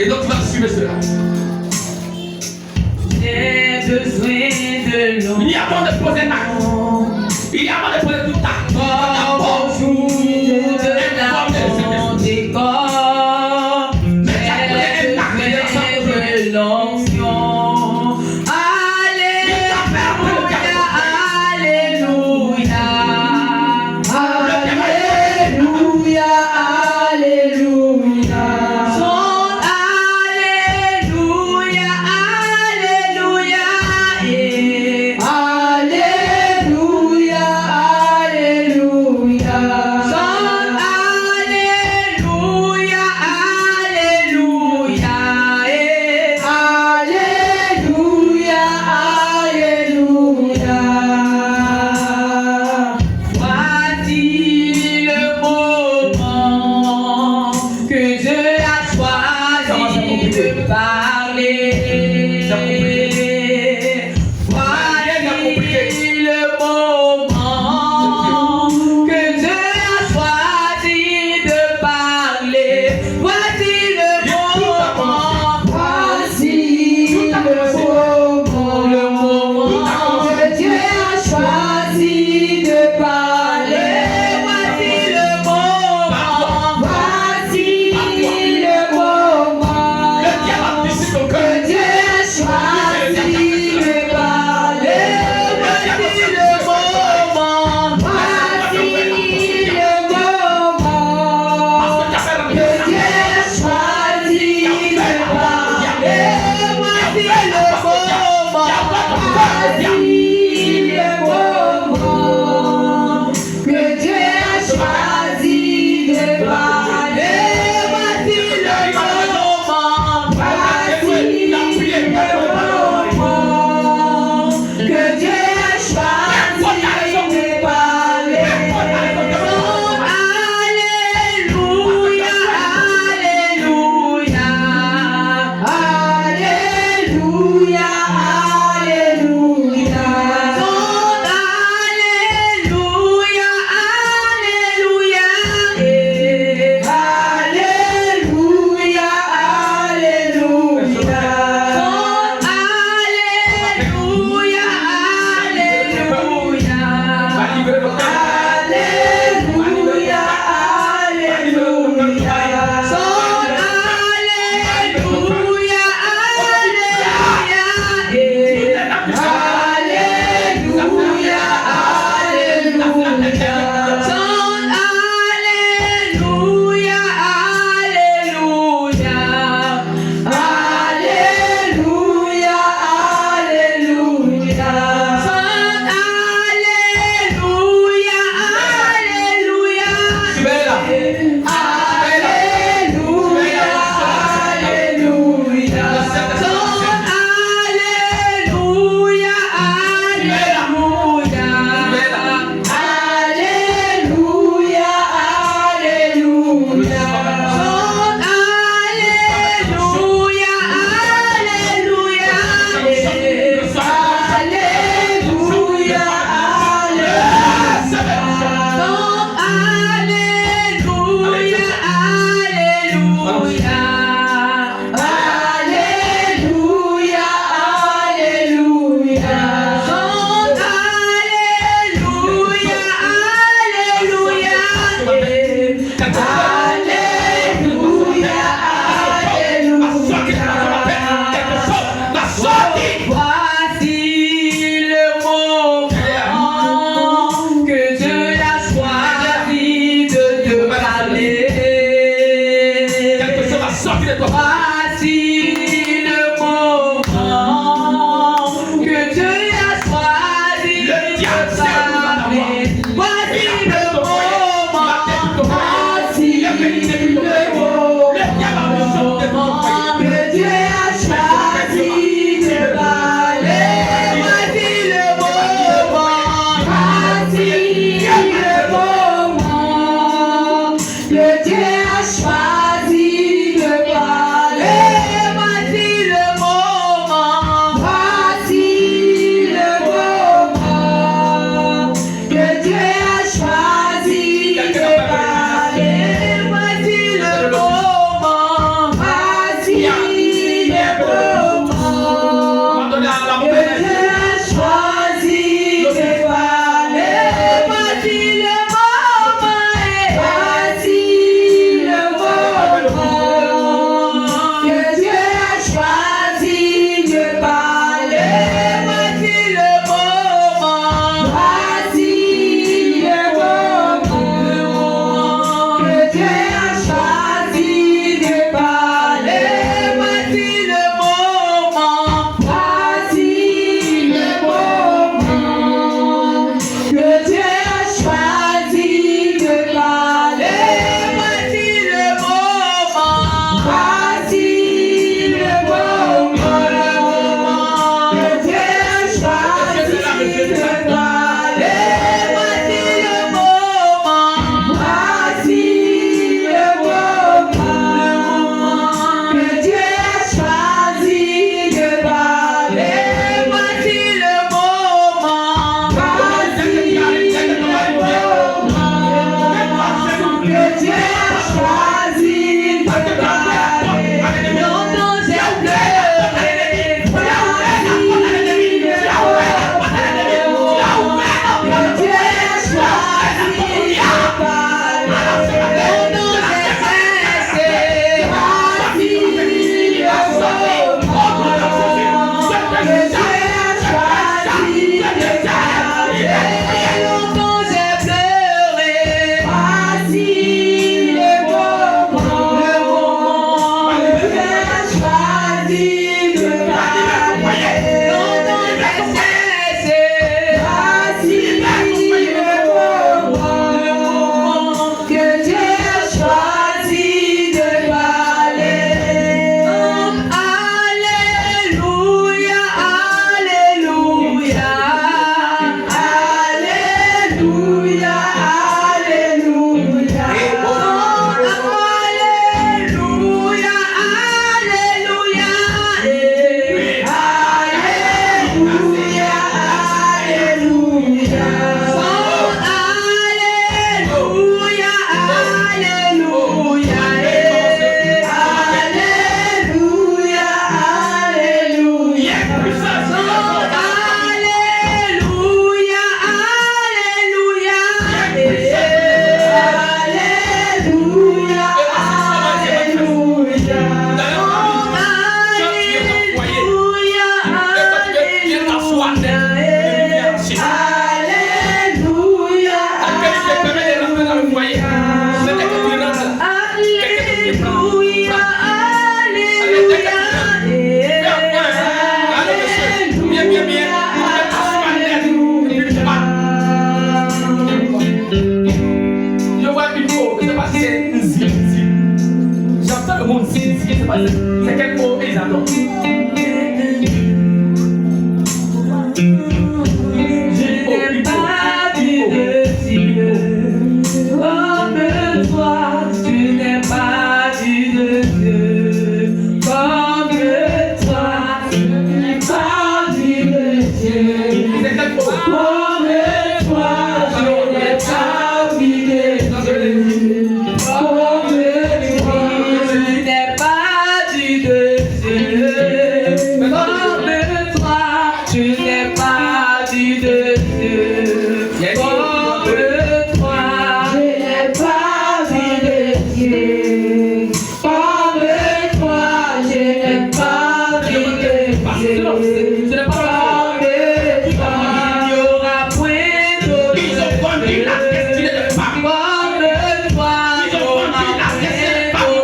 Et donc tu vas assumer cela. J'ai besoin de l'eau. Il y a avant de poser un acte. Il y a avant de poser tout acte. Bonjour de la monde des corps. J'ai besoin qui se passe? C'est quel mot ils attendent? Je n'ai pas vu de Dieu comme toi. Je n'ai pas vu de Dieu comme toi. Je n'ai pas vu de Dieu C'est quel mot? comme toi. Je n'ai pas vu de Dieu comme toi. Je n'ai pas vu de Dieu comme toi. Je n'ai pas vu de Dieu comme toi. Je n'ai pas vu de Dieu comme toi. Je n'ai pas vu de Dieu Ce n'est pas comme toi. Il n'y aura point d'autre ils ont vendu la destinée de Paris. comme toi. Ils ont vendu la destinée de Paris.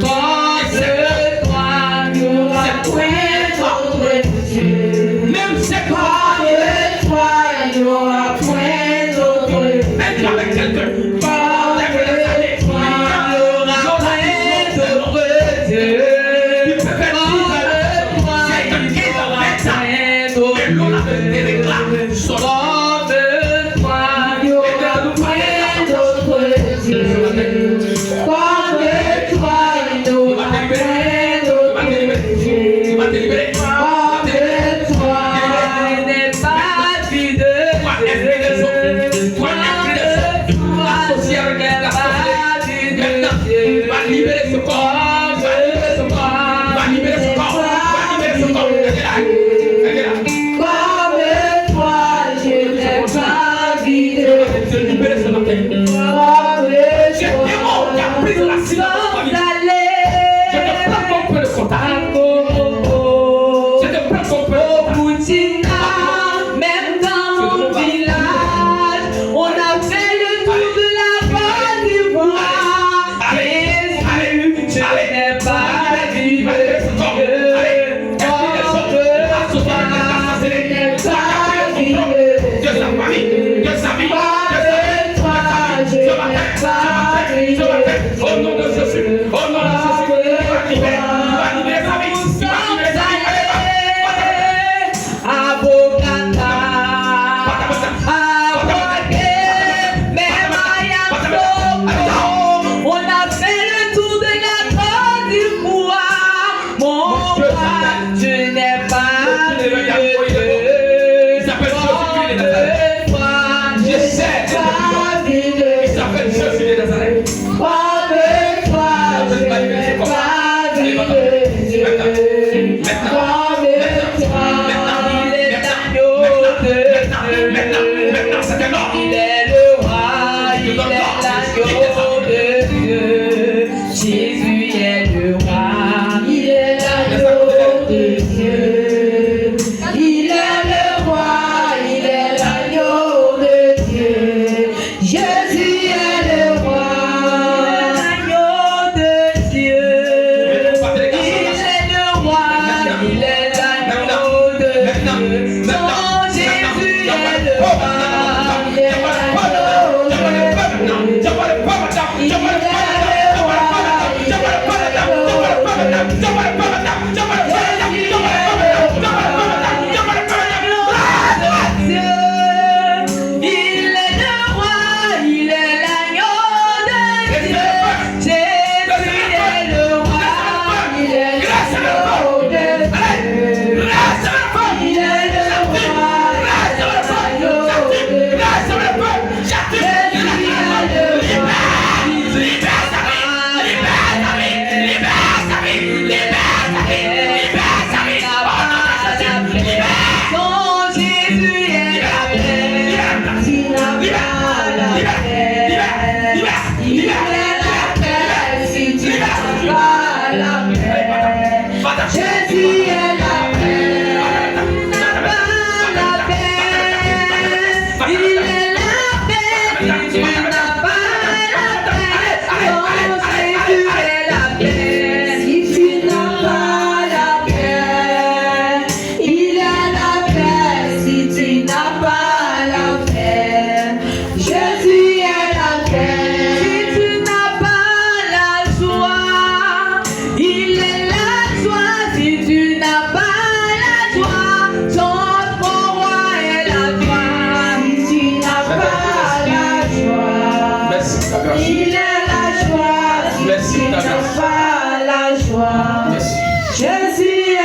Comme toi. Il n'y aura point d'autre Dieu. Même c'est quoi? Comme toi, il n'y aura point d'autre Même avec quelqu'un. Comme toi, il n'y aura point d'autre Dieu. Comme toi, il n'y aura point d'autre Et l'on a des réclames. Comme toi, il n'y aura point d'autre Dieu. Comme toi, il n'y aura point d'autre Dieu. Tu vas te libérer. Comme toi, je n'ai pas vu de Dieu. Toi, esprit de son. Associé avec la sorcellerie. Maintenant, tu vas libérer ce corps. Tu vas libérer ce corps. Tu vas libérer ce corps. Tu vas libérer ce corps. Elle est là. Comme toi, je n'ai pas vu de Elle est là. Tu vas libérer ce matin. Comme Ce démon qui a pris la silence dans ta vie. Je te prends ton peu de contact. Je te prends ton peu de contact. Même dans mon village, on a fait le tour de la Côte d'Ivoire. Jésus, je n'ai pas vu de Dieu comme toi. Je n'ai pas vu de Dieu Dieu. sa famille, Dieu sa vie, Dieu sa vie. Comme toi, je n'ai pas vu de Dieu. Au nom de Jésus, Merci qui ta n'a grâce. pas la joie. Merci. Jésus